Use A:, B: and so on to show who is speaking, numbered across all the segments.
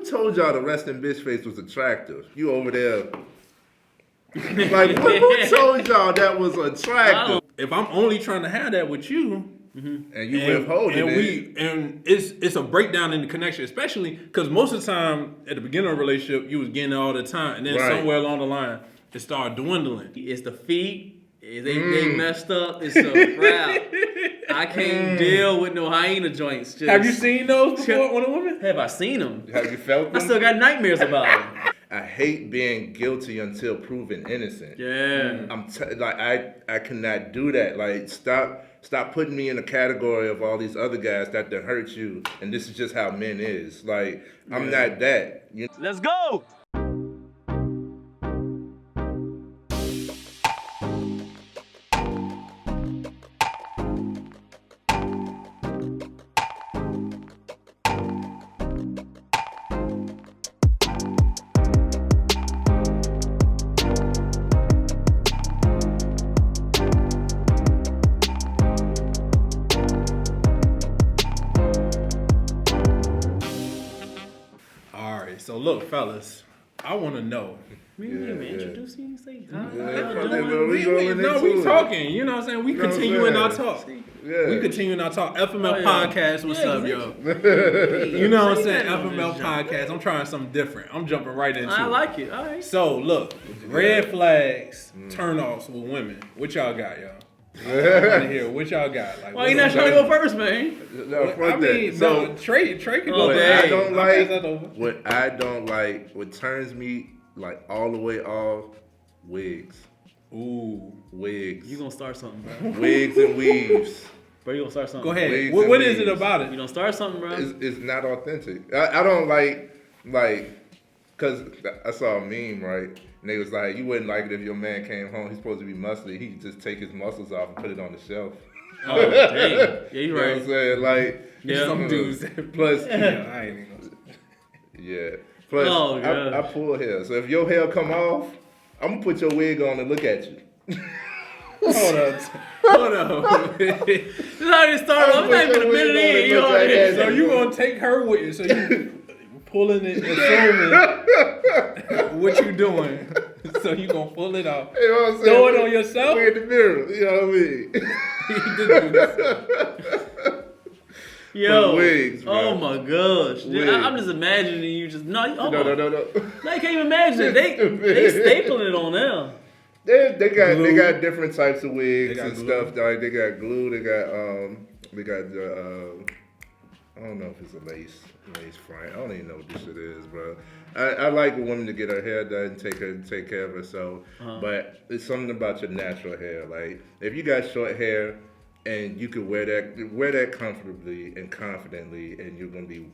A: told y'all the resting bitch face was attractive? You over there. Like, who told y'all that was attractive?
B: If I'm only trying to have that with you,
A: and you withholding it,
B: and it's a breakdown in the connection, especially because most of the time at the beginning of a relationship, you was getting it all the time, and then somewhere along the line, it started dwindling.
C: It's the feet. They messed up. It's a crowd. I can't deal with no hyena joints.
B: Have you seen those before on a woman?
C: Have I seen them?
A: Have you felt them?
C: I still got nightmares about them.
A: I hate being guilty until proven innocent.
C: Yeah.
A: I cannot do that. Like, stop putting me in a category of all these other guys that hurt you, and this is just how men is. Like, I'm not that.
C: Let's go.
B: So look, fellas, I want to know.
C: Introduce you and say hi.
B: We talking. You know what I'm saying? We continuing our talk.
A: Yeah.
B: We continuing our talk. FMF podcast. What's up, yo? You know what I'm saying? FMF podcast. I'm trying something different. I'm jumping right into it.
C: I like it. All right.
B: So look, red flags, turn-offs with women. What y'all got, y'all? I want to hear what y'all got. Like,
C: why you not trying to go first, man?
A: No,
B: Trey can go.
A: I don't like. What turns me like all the way off, wigs.
B: Ooh,
A: wigs.
C: You gonna start something, bro?
A: Wigs and weaves.
C: Bro, you gonna start something?
B: Go ahead. What is it about it?
C: You gonna start something, bro?
A: It's not authentic. I don't like, cause I saw a meme, right? And they was like, you wouldn't like it if your man came home. He's supposed to be muscly. He could just take his muscles off and put it on the shelf.
C: Oh, dang. Yeah, you're right.
A: You know what I'm saying? Like,
B: some dudes.
A: Plus,
B: I ain't even gonna say.
A: Yeah. Plus, I pull hair. So if your hair come off, I'm gonna put your wig on and look at you.
B: Hold up.
C: This is how it started. I'm not even a minute in. You already.
B: So you gonna take her with you? So you pulling it and filming what you doing? So you gonna pull it off?
A: You know what I'm saying?
B: Throw it on yourself?
A: We in the mirror. You know what I mean?
C: Yo,
A: wigs,
C: oh my gosh. I'm just imagining you just No, you can't even imagine it. They stapling it on them.
A: They got different types of wigs and glue. Stuff. Like they got glue. They got I don't know if it's a lace front. I don't even know what this shit is, bro. I like a woman to get her hair done, take care of herself. But it's something about your natural hair. Like if you got short hair and you could wear that comfortably and confidently, and you're gonna be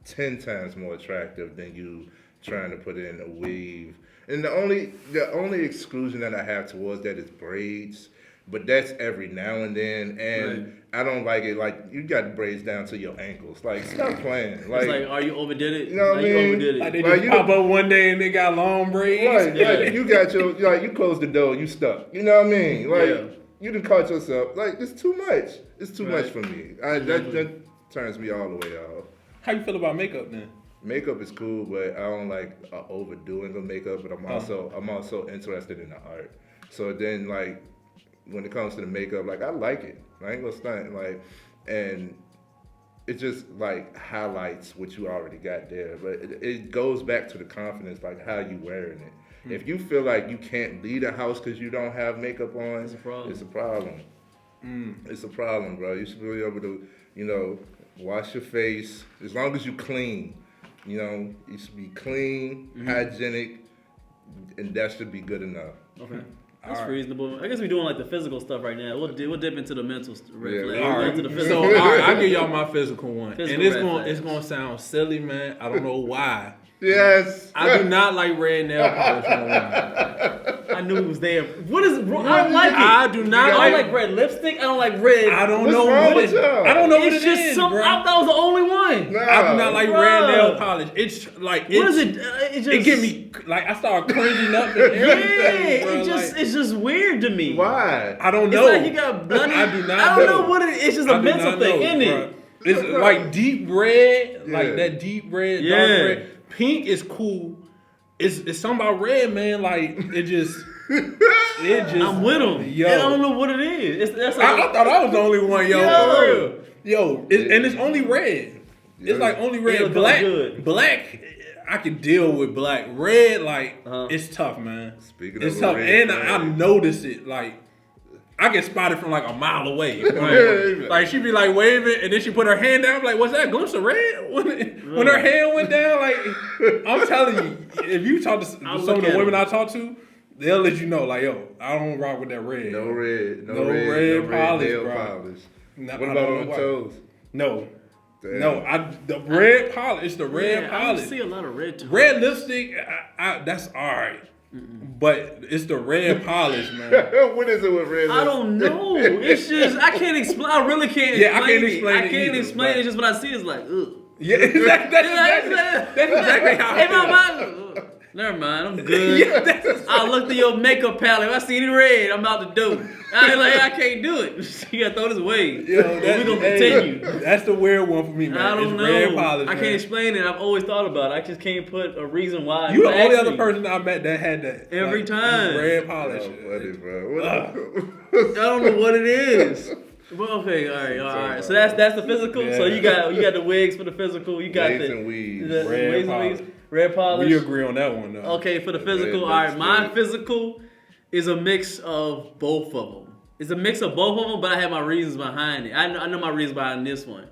A: 10 times more attractive than you trying to put in a weave. And the only exclusion that I have towards that is braids. But that's every now and then, and I don't like it. Like you got braids down to your ankles. Like stop playing. Like,
C: it's like, are you overdid it?
A: You know what I mean?
C: You overdid it.
B: Like they just pop up one day and they got long braids.
A: Right. Yeah. Like you got you close the door, you stuck. You know what I mean? Like you done caught yourself. Like it's too much. It's too much for me. That turns me all the way off.
B: How you feel about makeup then?
A: Makeup is cool, but I don't like overdoing the makeup. But I'm also interested in the art. So then like. When it comes to the makeup, like I like it. I ain't gonna stunt, like, and it just like highlights what you already got there. But it goes back to the confidence, like how you wearing it. If you feel like you can't leave the house because you don't have makeup on, it's a problem. It's a problem, bro. You should be able to, wash your face as long as you clean. You should be clean, hygienic, and that should be good enough.
C: Okay. That's reasonable. I guess we're doing like the physical stuff right now. We'll dip into the mental red flag.
B: All right.
C: Into the
B: so I'll give y'all my physical one. It's gonna sound silly, man. I don't know why.
A: Yes.
B: I do not like red nail polish on women.
C: I knew it was there. What is wrong? I don't like it.
B: I do not
C: I don't like red lipstick. I don't like red.
B: I don't know what it is. I don't know what it is, bro.
C: I thought I was the only one.
A: No.
B: I do not like red nail polish. It's like
C: what is it?
B: It get me like I start cringing up. And
C: it's just weird to me.
A: Why?
B: I don't know.
C: It's like you got bloody.
B: I do not.
C: I don't know what it is. It's just a mental thing, isn't it?
B: It's like deep red, like that deep red, dark red. pink is cool. It's something about red, man. Like it just.
C: I'm with him. Yo, I don't know what it is. I
B: thought I was the only one, yo. And it's only red. It's like only red. Black. I can deal with black. Red, like it's tough, man. It's tough, and I notice it. Like I get spotted from like a mile away. Like she be like waving, and then she put her hand down. I'm like, what's that? A glimpse of red? When her hand went down, like I'm telling you, if you talk to some of the women I talk to, they'll let you know, like, yo, I don't rock with that red.
A: No red
B: polish, bro.
A: What about on the toes?
B: No. Damn. No, the red polish. It's the red polish.
C: I don't see a lot of red.
B: Red lipstick, that's all right. But it's the red polish, man.
A: What is it with red lipstick?
C: I don't know. It's just, I can't explain. I really can't explain it.
B: I can't explain it.
C: I can't explain it. Just when I see it, it's like, ugh.
B: Yeah, that's exactly how I feel.
C: Never mind, I'm good. I look through your makeup palette. If I see any red, I'm about to do it. I can't do it. You gotta throw this away. We're gonna continue.
B: That's the weird one for me, man.
C: I don't know.
B: Red polish,
C: I can't explain it. I've always thought about it. I just can't put a reason why.
B: You the only other person I met that had that.
C: Every time.
B: Red polish.
A: Funny, bro.
C: I don't know what it is. Well, okay, all right. So that's the physical. Yeah. So you got the wigs for the physical. You got
A: the weeds.
C: Red polish.
B: We agree on that one, though.
C: Okay, for the physical. All right, my physical is a mix of both of them. It's a mix of both of them, but I have my reasons behind it. I know my reasons behind this one.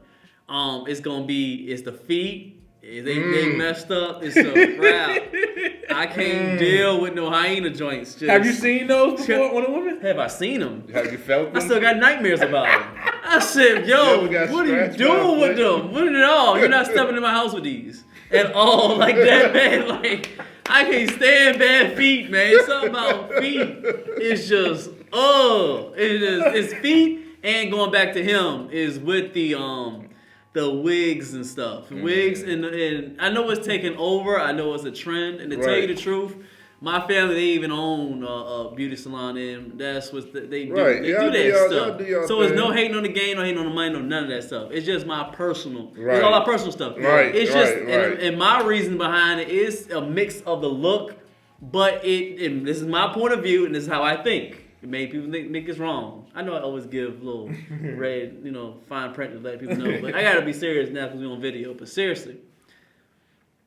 C: It's the feet. They messed up. It's so proud. I can't deal with no hyena joints. Just,
B: have you seen those before on a woman?
C: Have I seen them?
A: Have you felt them?
C: I still got nightmares about them. I said, yo, what are you doing with them? What at all? You're not stepping in my house with these at all like that, man. Like, I can't stand bad feet, man. It's something about feet. It's just, it's feet. And going back to him is with the wigs and stuff. Wigs and I know it's taken over. I know it's a trend. And to tell you the truth, my family, they even own a beauty salon, and that's what they do. Right. They do that stuff. So it's no hating on the game, no hating on the money, no none of that stuff. It's just my personal. It's all our personal stuff.
A: Right.
C: It's just and my reason behind it is a mix of the look, but this is my point of view, and this is how I think. It made people think it's wrong. I know I always give little red, fine print to let people know, but I gotta be serious now because we're on video. But seriously,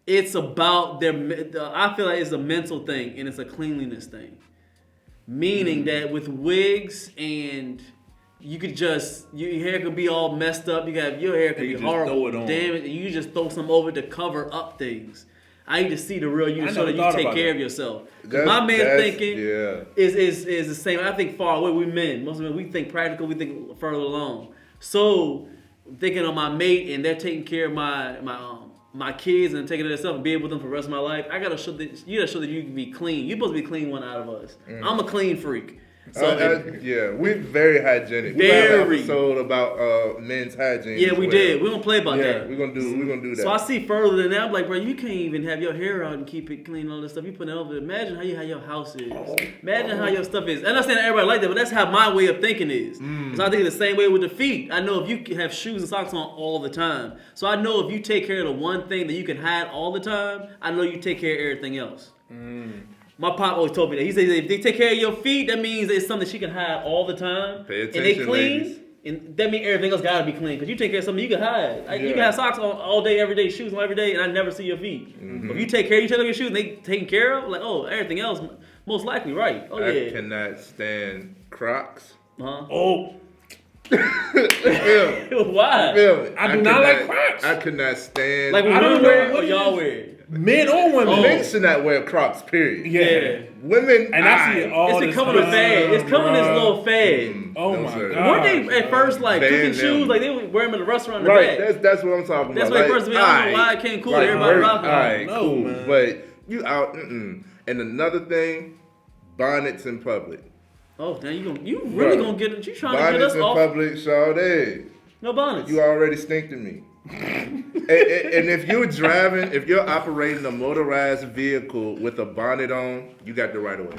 C: it's about I feel like it's a mental thing and it's a cleanliness thing. Meaning that with wigs and you could just your hair could be all messed up. Your hair could be horrible, damaged, and you just throw some over to cover up things. I need to see the real you so that you take care of yourself. My man thinking is the same. I think far away. We men, most of them, we think practical. We think further along. So thinking of my mate and they're taking care of my kids and taking care of themselves and being with them for the rest of my life. I gotta show that you can be clean. You're supposed to be clean one out of us. I'm a clean freak. So
A: we're very hygienic. We have an episode about men's hygiene.
C: Yeah, we did. We're gonna play about that.
A: We're gonna do that.
C: So I see further than that. I'm like, bro, you can't even have your hair out and keep it clean and all this stuff. You put it over. Imagine how your house is. Imagine how your stuff is. I understand that everybody like that, but that's how my way of thinking is. So I think the same way with the feet. I know if you have shoes and socks on all the time. So I know if you take care of the one thing that you can hide all the time, I know you take care of everything else. My pop always told me that. He said if they take care of your feet, that means it's something she can hide all the time.
A: Pay attention,
C: and they clean,
A: ladies.
C: And that means everything else gotta be clean. Because you take care of something you can hide. You can have socks on all day, every day, shoes on every day, and I never see your feet. If you take care of your shoes and they taken care of, like, everything else, most likely right. I
A: cannot stand Crocs.
C: Why?
B: I do not like Crocs.
A: I could not stand.
C: Like, I don't wear what y'all wear.
B: Men or women.
A: Men should not wear Crocs, period.
C: Yeah.
A: Women,
B: and I see it all
C: it's becoming a fad. It's coming this little fad.
B: Oh my God.
C: Weren't they at first like cooking shoes? Like they would wear them at the restaurant in the back.
A: That's what I'm talking
C: about. That's
A: like,
C: first of all, I don't know why it came cool. Everybody rocking them.
A: Alright, cool. Man. But you out, And another thing, bonnets in public.
C: Oh, now you really gonna get it? You trying to get us off?
A: Bonnets in public, Sade.
C: No bonnets.
A: You already stink to me. and if you're operating a motorized vehicle with a bonnet on, you got the right of way.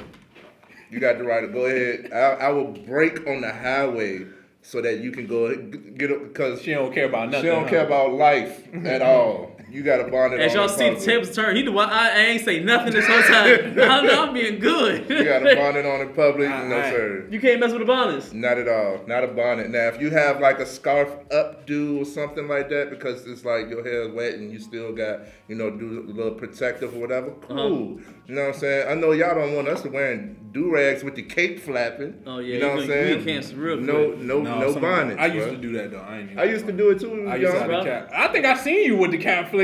A: You got the right to go ahead. I will brake on the highway so that you can go get it, because
B: she don't care about nothing.
A: She don't care about life at all. You got to bond it on.
C: As y'all see the tables turn, I ain't say nothing this whole time. I'm being good.
A: You got to bond it on in public. No, sir.
C: You can't mess with the bonnets.
A: Not at all. Not a bonnet. Now, if you have like a scarf updo or something like that, because it's like your hair is wet and you still got, do a little protective or whatever, cool. You know what I'm saying? I know y'all don't want us to wearing do-rags with the cape flapping.
C: Oh, yeah.
A: You know what I'm saying?
C: You can't real
A: No bonnets.
B: I used to do that, though.
A: I used to do it, too.
B: I used to have the cap. I think I seen you with the cap flavor.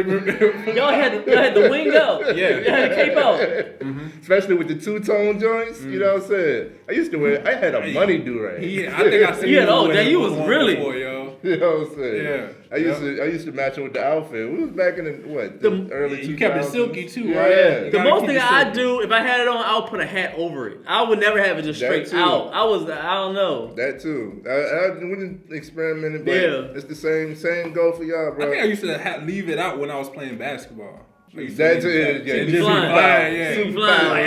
C: Y'all had the wing out.
B: Yeah.
C: You had the cape out.
A: Mm-hmm. Especially with the two-tone joints. You know what I'm saying? I had a money do-rag.
B: Yeah, I think I seen you.
C: You was really.
B: Before, yo.
A: You know what I'm saying?
B: Yeah.
A: I used to match it with the outfit. We was back in the early 2000s.
B: You kept it silky too,
A: yeah.
B: right?
C: The most thing I do, if I had it on, I would put a hat over it. I would never have it just straight out. I don't know.
A: That too. We didn't experiment, but it's the same goal for y'all, bro.
B: I think I used to leave it out when I was playing basketball.
A: That's it. Yeah,
C: just flying.
A: Yeah.
C: Flying like,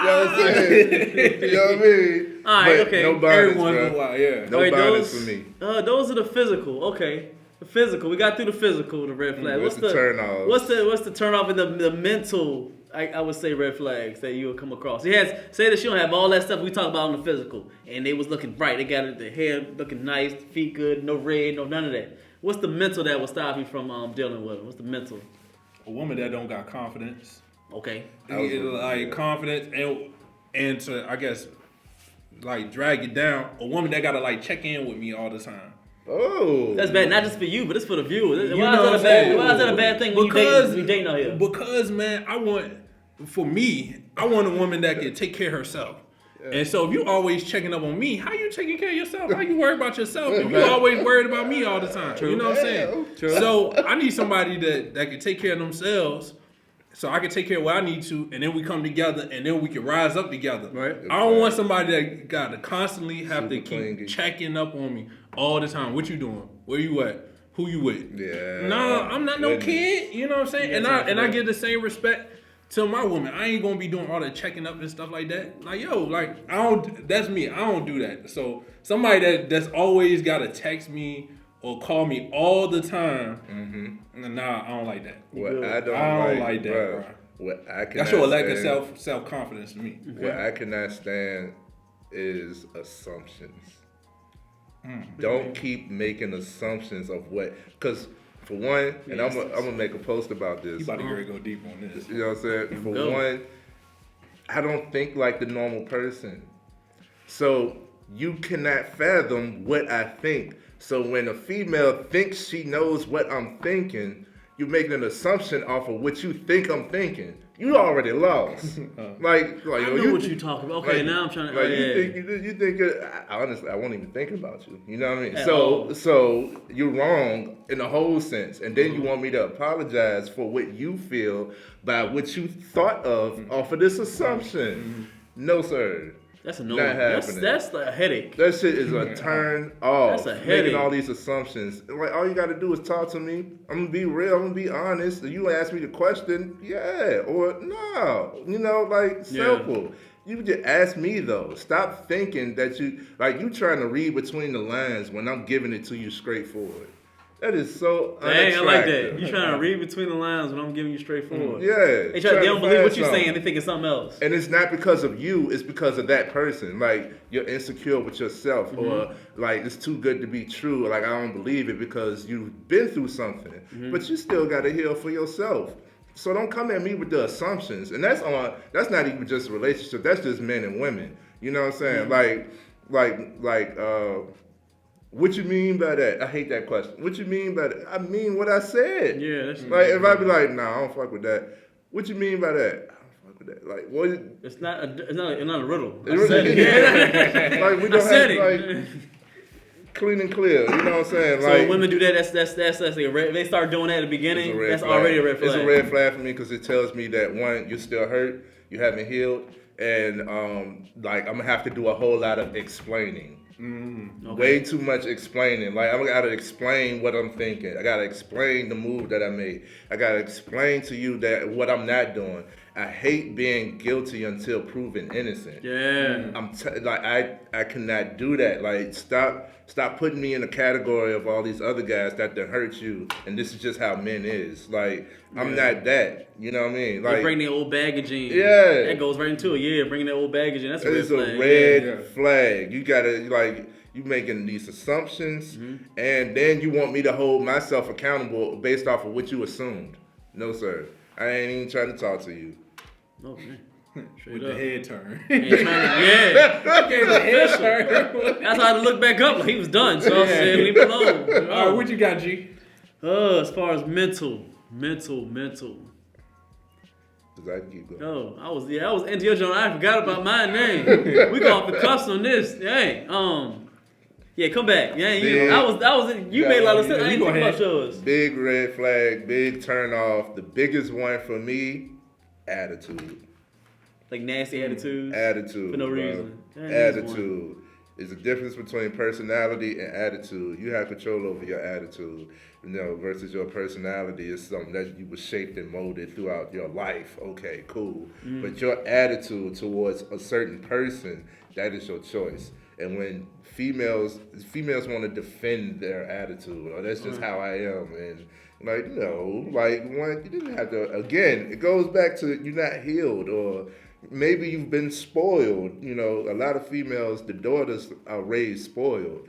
A: You know what I'm saying? You know what I mean?
C: All right,
A: but
C: okay.
A: no bonnets,
B: Every once in a
A: bro.
B: while, yeah.
A: No bonnets for me.
C: Those are the physical. Okay. The physical. We got through the physical, the red flag.
A: What's the turn off?
C: What's the turn off in the mental, I would say, red flags that you would come across? Say that she don't have all that stuff we talk about on the physical. And they was looking bright. They got the hair looking nice, feet good, no red, no none of that. What's the mental that will stop you from dealing with them? What's the mental?
B: A woman that don't got confidence.
C: Okay.
B: Like confidence and to, I guess, like drag it down. A woman that gotta like check in with me all the time.
A: Oh.
C: That's bad, not just for you, but it's for the viewers.
B: Why is
C: that a bad thing when you dating out here?
B: Because, man, I want a woman that can take care of herself. Yeah. And so if you always checking up on me, how you taking care of yourself? How you worried about yourself if you always worried about me all the time? True. You know what I'm saying? True. So I need somebody that can take care of themselves so I can take care of what I need to, and then we come together, and then we can rise up together.
C: Right.
B: I don't want somebody that got to constantly have to keep checking up on me all the time. What you doing? Where you at? Who you with?
A: Yeah.
B: No, I'm not no kid. You know what I'm saying? And I give the same respect to my woman. I ain't gonna be doing all that checking up and stuff like that. Like, yo, like that's me. I don't do that. So somebody that's always gotta text me or call me all the time. Nah, I don't like that.
A: I don't like that,
B: bro.
A: What I cannot
B: that's your lack of self confidence to me.
A: What I cannot stand is assumptions. Don't keep making assumptions of what, because for one, and I'm gonna make a post about this.
B: You about to go deep on this.
A: You know what I'm saying? For one, I don't think like the normal person. So you cannot fathom what I think. So when a female thinks she knows what I'm thinking, you're making an assumption off of what you think I'm thinking. You already lost. Like
C: I know what you're talking about. Okay, now I'm trying to.
A: Like you think. Honestly, I won't even think about you. You know what I mean? So you're wrong in the whole sense, and then you want me to apologize for what you feel by what you thought of off of this assumption. No, sir.
C: That's a no.
A: Not happening.
C: That's a headache.
A: That shit is a turn off.
C: That's a headache.
A: Making all these assumptions. Like, all you got to do is talk to me. I'm going to be real. I'm going to be honest. If you ask me the question, yeah, or no. You know, like, simple. You just ask me, though. Stop thinking that you trying to read between the lines when I'm giving it to you straightforward. That is so unattractive.
C: Dang, I like that. You trying to read between the lines when I'm giving you straightforward.
A: Yeah.
C: They don't believe what you're saying. They think it's something else.
A: And it's not because of you. It's because of that person. Like, you're insecure with yourself. Or, like, it's too good to be true. Like, I don't believe it because you've been through something. But you still got to heal for yourself. So don't come at me with the assumptions. And that's not even just a relationship. That's just men and women. You know what I'm saying? What you mean by that? I hate that question. What you mean by that? I mean what I said.
C: Yeah, that's
A: like if I be like, nah, I don't fuck with that. What you mean by that? I don't fuck with that. Like what?
C: It's not a riddle.
A: I said it. Like we don't have
C: it.
A: Like clean and clear. You know what I'm saying?
C: So women do that. That's like a red. They start doing that at the beginning. That's already a red flag.
A: It's a red flag for me because it tells me that one, you're still hurt, you haven't healed, and like I'm gonna have to do a whole lot of explaining. Okay. Way too much explaining. Like I gotta explain what I'm thinking. I gotta explain the move that I made. I gotta explain to you that what I'm not doing. I hate being guilty until proven innocent.
C: Yeah.
A: I cannot do that. Like, stop putting me in a category of all these other guys that done hurt you, and this is just how men is. Like, I'm not that. You know what I mean? Like,
C: bring the old baggage in.
A: Yeah.
C: That goes right into it. Yeah, bringing that old baggage in. That's a red flag.
A: It's a red flag. You gotta, like, you making these assumptions, and then you want me to hold myself accountable based off of what you assumed. No, sir. I ain't even trying to talk to you.
C: Okay.
B: With the head turn.
C: Yeah.
B: Okay, the head turn.
C: That's how I had to look back up. Like, he was done. So I said, leave it alone.
B: All right, what you got, G?
C: As far as mental.
A: Cause I can keep going.
C: Oh, I was into your joint. I forgot about my name. We go off the cuffs on this. Hey, yeah, come back. Yeah, you made a lot of sense. I ain't think about yours.
A: Big red flag, big turn off. The biggest one for me, attitude.
C: Like nasty attitudes?
A: Attitude.
C: For no reason.
A: Attitude. There's a difference between personality and attitude. You have control over your attitude, versus your personality is something that you were shaped and molded throughout your life. Okay, cool. But your attitude towards a certain person, that is your choice. And when females want to defend their attitude, or that's just how I am, and you didn't have to. Again, it goes back to you're not healed, or maybe you've been spoiled. A lot of females, the daughters are raised spoiled.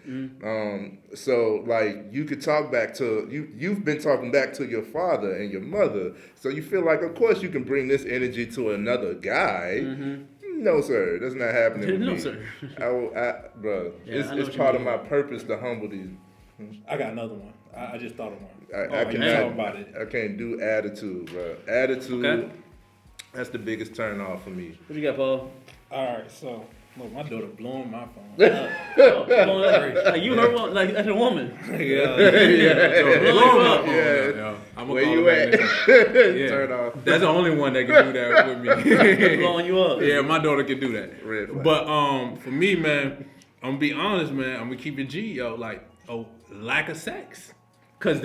A: So like you could talk back to you've been talking back to your father and your mother, so you feel like of course you can bring this energy to another guy. No, sir. That's not happening with me.
C: No, sir.
A: Bro, it's part of my purpose to humble these.
B: I got another one. I just thought of one.
A: I can't do attitude, bro. Attitude, that's the biggest turn off for me.
C: What you got, Paul?
B: All right, so look, my daughter blowing my phone.
C: Like you heard one, like as a woman.
B: Yeah. I'm
A: where you at? Turn off.
B: That's the only one that can do that with me.
C: Blowing you up.
B: Yeah, my daughter can do that. But for me, man, I'm gonna be honest, man. I'm gonna keep it G, yo. Like, lack of sex, cause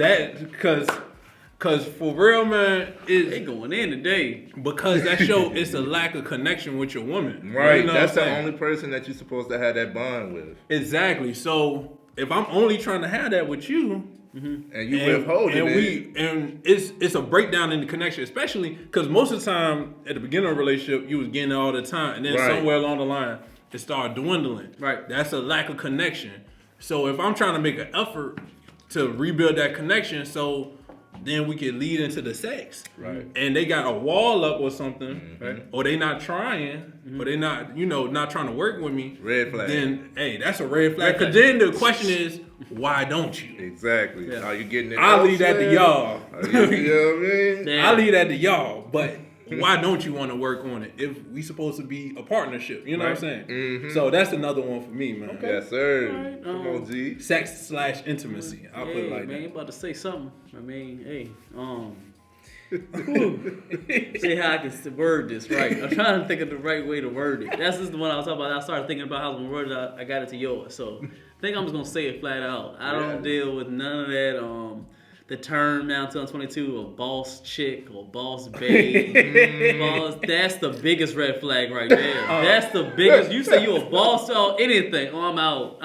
B: for real, man,
C: they going in today.
B: Because it's a lack of connection with your woman.
A: Right. That's the only person that you're supposed to have that bond with.
B: Exactly. So if I'm only trying to have that with you,
A: and you withholding it,
B: and it's a breakdown in the connection, especially because most of the time at the beginning of a relationship you was getting it all the time, and then somewhere along the line it started dwindling.
C: Right.
B: That's a lack of connection. So if I'm trying to make an effort to rebuild that connection, so then we can lead into the sex.
A: Right.
B: And they got a wall up or something, right? Or they not trying, or they not, not trying to work with me.
A: Red flag.
B: Then, hey, that's a red flag. Because then the question is, why don't you?
A: Exactly. Yeah. Are you getting it?
B: I'll leave that to y'all.
A: You know what I mean?
B: I'll leave that to y'all. But why don't you want to work on it if we supposed to be a partnership? You know what I'm saying? So that's another one for me, man.
A: Okay. Yes, sir.
C: Right.
A: Come on, G.
B: Sex/intimacy. I'll put it like that.
C: You about to say something. I mean, hey, see how I can word this right. I'm trying to think of the right way to word it. That's just the one I was talking about. I started thinking about how I was going to word it. I got it to yours. So I think I'm just going to say it flat out. I don't deal with none of that. The term now until I'm 22, a boss chick or boss babe. That's the biggest red flag right there. That's the biggest. You say you a boss or anything, I'm out.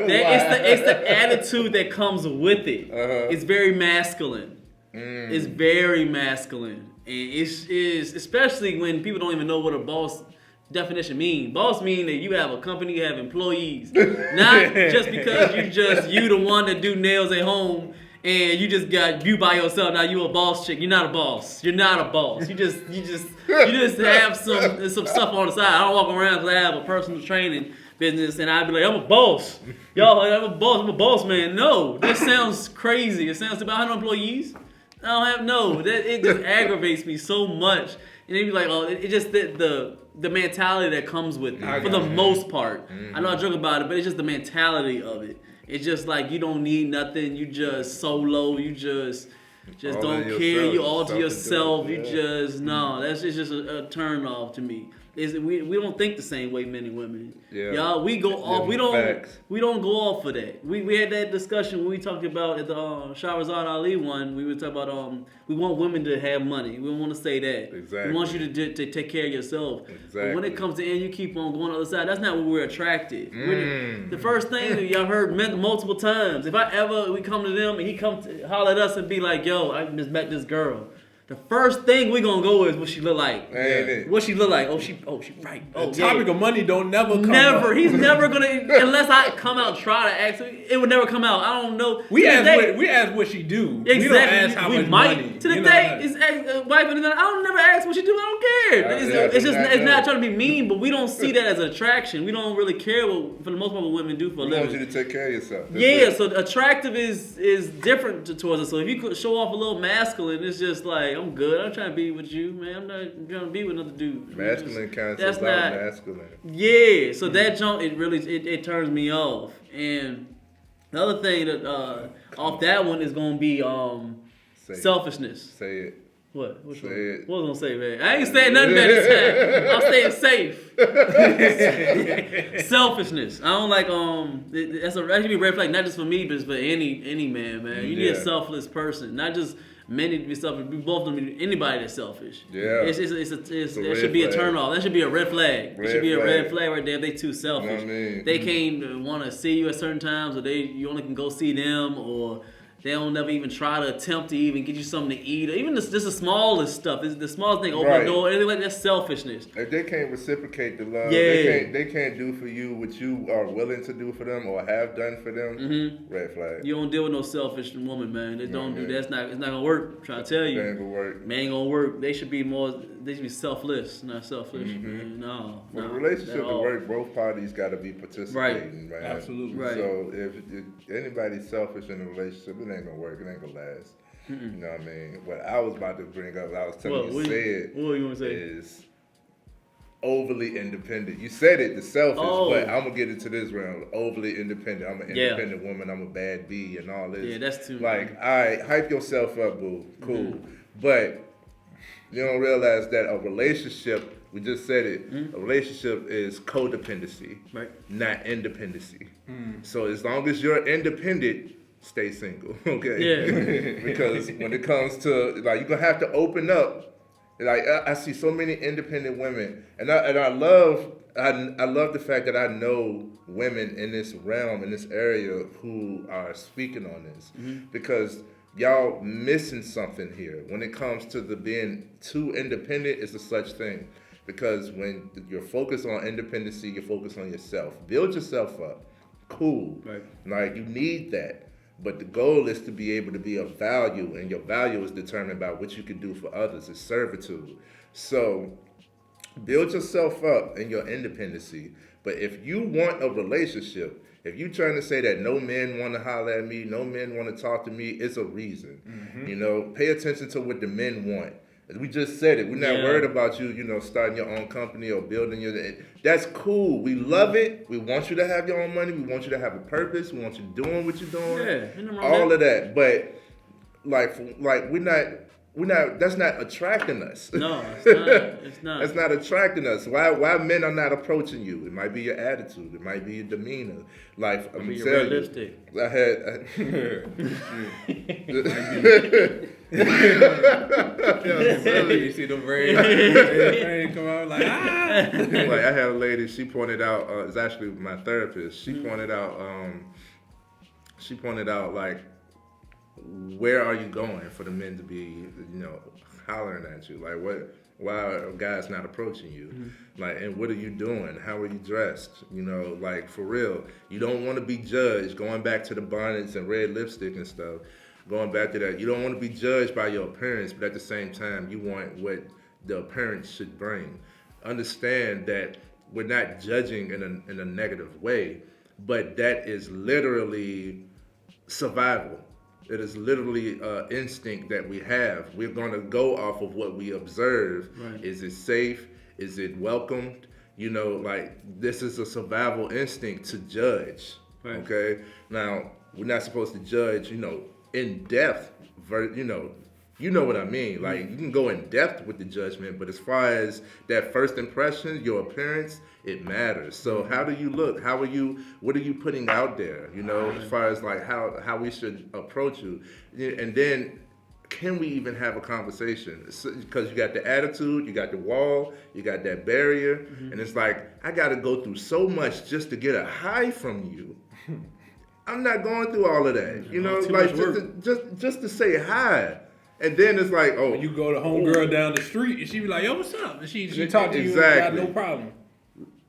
C: It's the attitude that comes with it. It's very masculine. It's very masculine. And it's especially when people don't even know what a boss definition mean. Boss mean that you have a company, you have employees. Not just because you the one that do nails at home and you just got you by yourself. Now you a boss chick. You're not a boss. You're not a boss. You just have some stuff on the side. I don't walk around because I have a personal training business and I'd be like, I'm a boss. Y'all, I'm a boss man. No, that sounds crazy. It sounds about 100 employees. I don't have it just aggravates me so much. And they'd be like, it just the mentality that comes with it for the most part. I know I joke about it, but it's just the mentality of it. It's just like you don't need nothing. You just solo. You just don't care. You all to yourself. You just that's just a turn off to me. We don't think the same way, men and women.
A: Yeah.
C: Y'all, we go off. We
A: Facts.
C: don't go off for that. We had that discussion when we talked about at the Shahrazad Ali one. We were talking about we want women to have money. We don't want to say that.
A: Exactly.
C: We want you to take care of yourself.
A: Exactly.
C: But when it comes to end, you keep on going on the other side. That's not what we're attracted. The first thing that y'all heard multiple times. If we come to them and he comes to holler at us and be like, "Yo, I just met this girl." The first thing we gonna go is what she look like. What she look like? Oh, she right. Oh,
B: the topic of money don't never come up.
C: He's never gonna unless I come out and try to ask. It would never come out. I don't know.
B: We ask what she do.
C: Exactly.
B: We don't ask how much money.
C: To the day, it's wife and I don't never ask what she do. I don't care. It's not trying to be mean, but we don't see that as attraction. We don't really care for the most part what women do for a living.
A: We want you to take care of yourself.
C: So attractive is different towards us. So if you could show off a little masculine, it's just like, I'm good. I'm trying to be with you, man. I'm not trying to be with another dude.
A: Masculine concept about masculine.
C: Yeah, so that jump, it turns me off. And the other thing that off that one is gonna be selfishness.
A: Say it.
C: What? Which
A: say
C: one?
A: it.
C: What was I gonna say, man? I ain't saying nothing bad this time. I'm staying safe. Selfishness. I don't like that should be a red flag, not just for me, but for any man, man. You need a selfless person, not just men need to be selfish. We both don't need anybody that's selfish.
A: Yeah.
C: That should be a turn off. That should be a red flag. It should be a red flag right there if they too selfish.
A: You know what I mean?
C: They can't want to see you at certain times, or you only can go see them, or they don't never even try to attempt to even get you something to eat, or even just the smallest stuff. It's the smallest thing, open the door, anything like that. Selfishness.
A: If they can't reciprocate the love,
C: yeah.
A: they can't do for you what you are willing to do for them or have done for them. Red flag.
C: You don't deal with no selfish woman, man. They don't do that. It's not gonna work. I'm trying to tell you.
A: It ain't gonna work.
C: Man, ain't gonna work. They should be selfless, not selfish. Man. No.
A: For the relationship to work, both parties got to be participating, man.
B: Absolutely.
C: Right.
A: So if anybody's selfish in a relationship, it ain't gonna work. It ain't gonna last. You know what I mean? What I was about to bring up, I was telling
C: what you want to say?
A: Is overly independent. You said it, the selfish, but I'm gonna get into this round. Overly independent. I'm an independent woman. I'm a bad bee and all this.
C: Yeah, that's too.
A: Like, all right, hype yourself up, boo. Cool, but you don't realize that a relationship. We just said it. A relationship is codependency, not independency. So as long as you're independent, stay single, okay? Yeah. Because when it comes to, like, you're going to have to open up. Like, I see so many independent women, and I love the fact that I know women in this realm, in this area, who are speaking on this. Because y'all missing something here. When it comes to the being too independent, it's a such thing. Because when you're focused on independency, you're focused on yourself. Build yourself up. Cool. Right. Like, you need that. But the goal is to be able to be of value, and your value is determined by what you can do for others. It's servitude. So build yourself up in your independency. But if you want a relationship, if you're trying to say that no men want to holler at me, no men want to talk to me, it's a reason. You know, pay attention to what the men want. We just said it. We're not worried about you, starting your own company or building your. That's cool. We love it. We want you to have your own money. We want you to have a purpose. We want you doing what you're doing. Yeah, all of that. But like we're not. That's not attracting us.
C: No, it's not. It's not.
A: That's not attracting us. Why men are not approaching you? It might be your attitude. It might be your demeanor. Like I'm telling you,
C: lipstick.
B: You see the brain come out like
A: Like I had a lady. She pointed out. It's actually my therapist. She pointed out. Like, where are you going for the men to be, hollering at you? Like, why are guys not approaching you? Like, and what are you doing? How are you dressed? Like, for real. You don't want to be judged, going back to the bonnets and red lipstick and stuff, going back to that. You don't want to be judged by your appearance, but at the same time, you want what the appearance should bring. Understand that we're not judging in a negative way, but that is literally survival. It is literally instinct that we have. We're going to go off of what we observe. Right. Is it safe? Is it welcomed? Like, this is a survival instinct to judge. Right. Okay? Now, we're not supposed to judge, in depth, You know what I mean? Like, you can go in depth with the judgment, but as far as that first impression, your appearance, it matters. So how do you look? What are you putting out there? You know, as far as like how we should approach you. And then, can we even have a conversation? Because you got the attitude, you got the wall, you got that barrier, and it's like, I got to go through so much just to get a hi from you. I'm not going through all of that. You know, like just to say hi. And then it's like, oh.
B: You go to homegirl down the street and she be like, yo, what's up? And she talk to you and got no problem.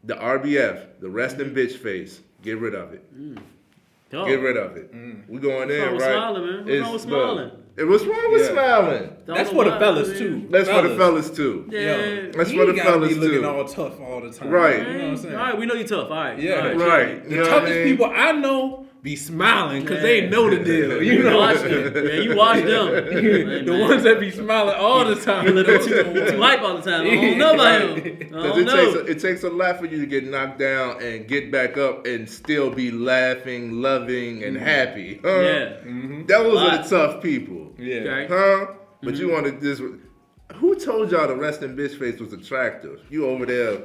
A: The RBF, the resting bitch face, get rid of it. Get rid of it. We going in, right?
C: Smiling, man. What's wrong with smiling?
A: What's wrong with smiling?
B: That's for the fellas, too.
A: That's for the fellas, too.
C: Yeah.
A: That's for the fellas, too.
B: Looking all tough all the time.
A: Right.
B: You know what I'm saying?
C: All right, we know you're tough. All right.
B: Yeah.
A: Right.
B: The toughest people I know be smiling because they know the deal. You know,
C: watch them. Yeah, you watch them.
B: The ones that be smiling all the time.
C: You too hype all the time. I don't know about him.
A: Because it takes a lot for you to get knocked down and get back up and still be laughing, loving, and happy. Huh?
C: Yeah.
A: Those are the tough people.
B: Yeah.
C: Okay.
A: Huh? But you want to just... Who told y'all the resting bitch face was attractive? You over there...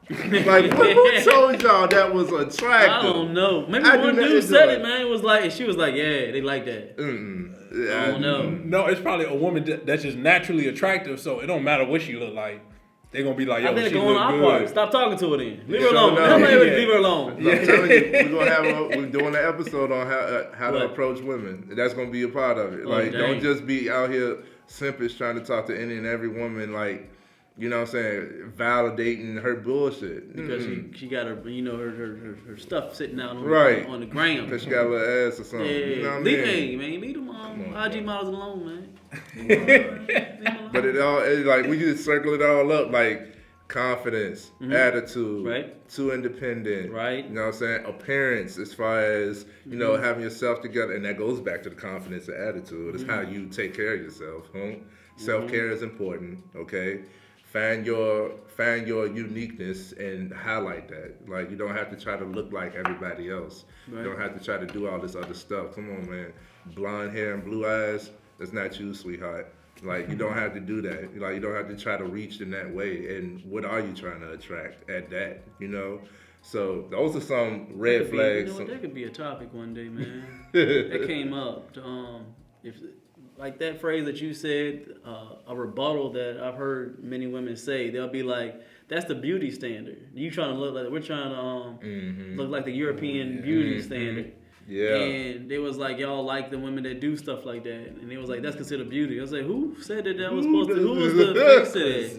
A: Like, who told y'all that was attractive? I
C: don't know. Maybe one dude said it, man. It was like, she was like, yeah, they like that. I don't know.
B: No, it's probably a woman that's just naturally attractive, so it don't matter what she look like. They're going to be like, yo, she look good. Part.
C: Stop talking to her then. Leave her alone. Leave her alone.
A: I'm telling you, we're doing an episode on how to approach women. That's going to be a part of it. Like, don't just be out here simpish trying to talk to any and every woman, like, you know what I'm saying, validating her bullshit.
C: Because she got her, you know, her stuff sitting out on the gram.
A: Because she got a little ass or something.
C: Yeah,
A: you know what I mean?
C: Leave them IG models alone, man.
A: But it's like, we just circle it all up, like confidence, attitude, too independent, you know what I'm saying, appearance as far as, you know, having yourself together, and that goes back to the confidence and attitude. It's how you take care of yourself. Self-care is important, okay? Find your uniqueness and highlight that. Like, you don't have to try to look like everybody else. You don't have to try to do all this other stuff. Come on, man. Blonde hair and blue eyes, that's not you, sweetheart. Like, you don't have to do that. Like, you don't have to try to reach in that way. And what are you trying to attract at that, you know? So those are some red flags.
C: You know, that could be a topic one day, man. That came up. Like that phrase that you said, a rebuttal that I've heard many women say, they'll be like, that's the beauty standard. You trying to look like, we're trying to look like the European beauty standard.
A: Yeah.
C: And it was like, y'all like the women that do stuff like that. And it was like, that's considered beauty. I was like, who said that was supposed to, who was the face of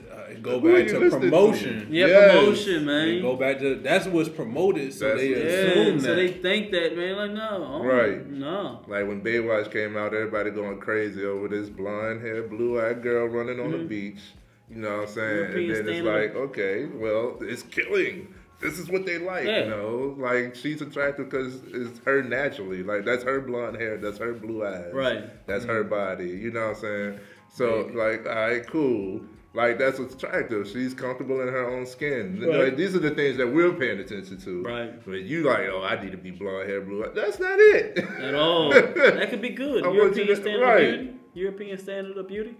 C: that?
B: Go back to promotion.
C: Promotion, man.
B: Go back to, that's what's promoted, so they assume that.
C: So they think that, man, like, no. No.
A: Like when Baywatch came out, everybody going crazy over this blonde hair, blue-eyed girl running on the beach. You know what I'm saying? And then it's like, okay, well, it's killing. This is what they like, you know? Like, she's attractive because it's her naturally. Like, that's her blonde hair. That's her blue eyes.
C: Right.
A: That's her body. You know what I'm saying? So, like, all right, cool. Like, that's what's attractive. She's comfortable in her own skin. Right. Like, these are the things that we're paying attention to.
C: Right.
A: But you like, oh, I need to be blonde hair, blue eyes. That's not it.
C: At all. That could be good. European standard of beauty. European standard of beauty.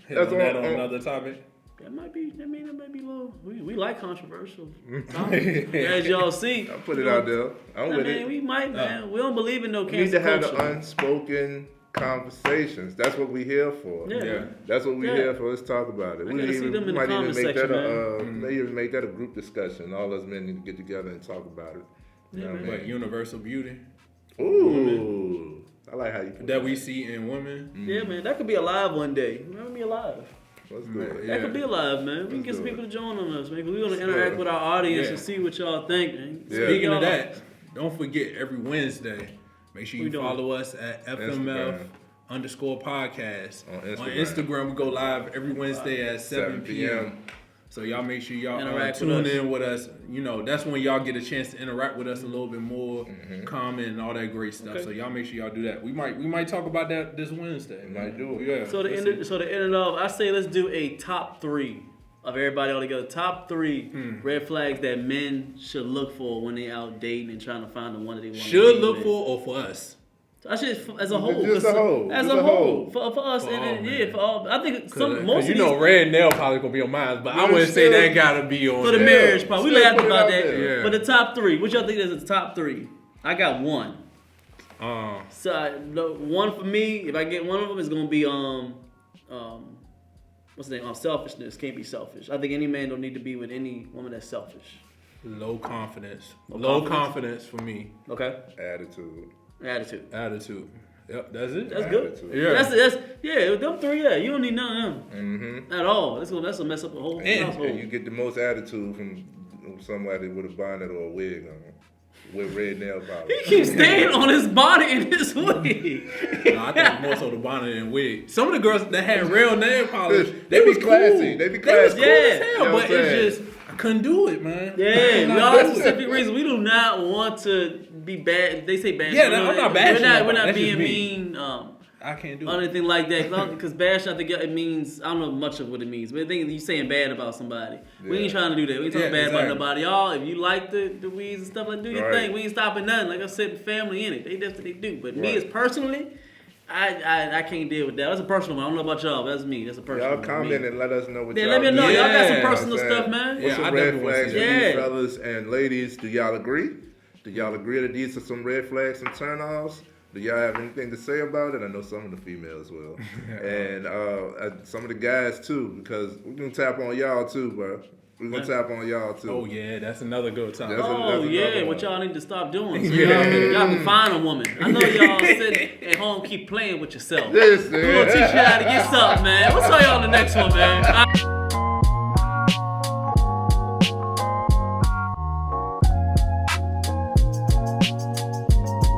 B: That's on another topic.
C: That might be a little. We like controversial. As y'all see,
A: I'll put it out there. I'm with it.
C: We might, man. We don't believe in no cancel
A: culture. We need to have
C: culture.
A: the unspoken conversations. That's what we're here for.
C: Yeah.
A: That's what we're here for. Let's talk about it.
C: We might even
A: make that a group discussion. All us men need to get together and talk about it.
B: You know what I mean? Universal beauty.
A: Ooh. I like how you put
B: that we see in women.
C: Yeah, man. That could be alive one day. Remember me alive.
A: Let's do it.
C: That could be alive, man. We can get some people to join on us, man. We want to interact with our audience and see what y'all think, man.
B: Speaking of that, don't forget every Wednesday, make sure you follow us at FMF _podcast. On Instagram, we go live every Wednesday at 7 p.m. So y'all make sure y'all tune in with us. You know, that's when y'all get a chance to interact with us a little bit more, comment and all that great stuff. So y'all make sure y'all do that. We might talk about that this Wednesday.
A: Might do it. Yeah.
C: So the end of, I say let's do a top 3 of everybody all together. Top 3 red flags that men should look for when they out dating and trying to find the one that they want.
B: Should look for or for us?
C: So I should as a whole.
A: Just a whole.
C: As a whole. For us, for all. I think most of these,
B: red nail polish gonna be on mine, but I wouldn't say that gotta be on
C: for the marriage part. We laughed about that.
B: Yeah.
C: But the top 3, what y'all think is the top 3? I got one. So one for me, if I get one of them, is gonna be what's the name? Selfishness. Can't be selfish. I think any man don't need to be with any woman that's selfish.
B: Low confidence. Low confidence for me.
C: Okay.
A: Attitude.
B: Yep, that's it.
C: That's good.
B: Yeah.
C: That's them 3. Yeah, you don't need none of them at all. That's gonna mess up the whole household.
A: And you get the most attitude from somebody with a bonnet or a wig on. With red nail polish.
C: He keeps staying on his bonnet and his wig.
B: No, I think more so the bonnet and wig. Some of the girls that had real nail polish,
A: they
B: was
A: be classy.
B: Cool.
A: They be classy.
B: Cool as hell,
A: you know
B: but it's just I couldn't do it, man.
C: Yeah, we all have specific reasons. We do not want to be bad. They say bad.
B: Yeah, I'm not bashing.
C: We're not being mean.
B: I can't do
C: or anything like that. Because bash, I think it means, I don't know much of what it means. But I think you're saying bad about somebody. Yeah. We ain't trying to do that. We ain't talking bad about nobody. Y'all, if you like the weeds and stuff, like do your thing. We ain't stopping nothing. Like I said, family in it. That's what they do. But me as personally, I can't deal with that. That's a personal one. I don't know about y'all, but that's me. That's a personal one.
A: Y'all comment and let us know what y'all
C: let me know.
A: do.
C: Y'all got some personal stuff, man.
A: What's some red flags for you fellas and ladies? Do y'all agree? Do y'all agree that these are some red flags, some turn-offs? Do y'all have anything to say about it? I know some of the females will. And some of the guys too, because we're going to tap on y'all too, bro. We're going to tap on y'all too.
B: Oh, yeah, that's another good time.
C: That's what y'all need to stop doing. So y'all can find a woman. I know y'all sitting at home keep playing with yourself. We're going to teach you how to get something, man. We'll tell y'all on the next one, man.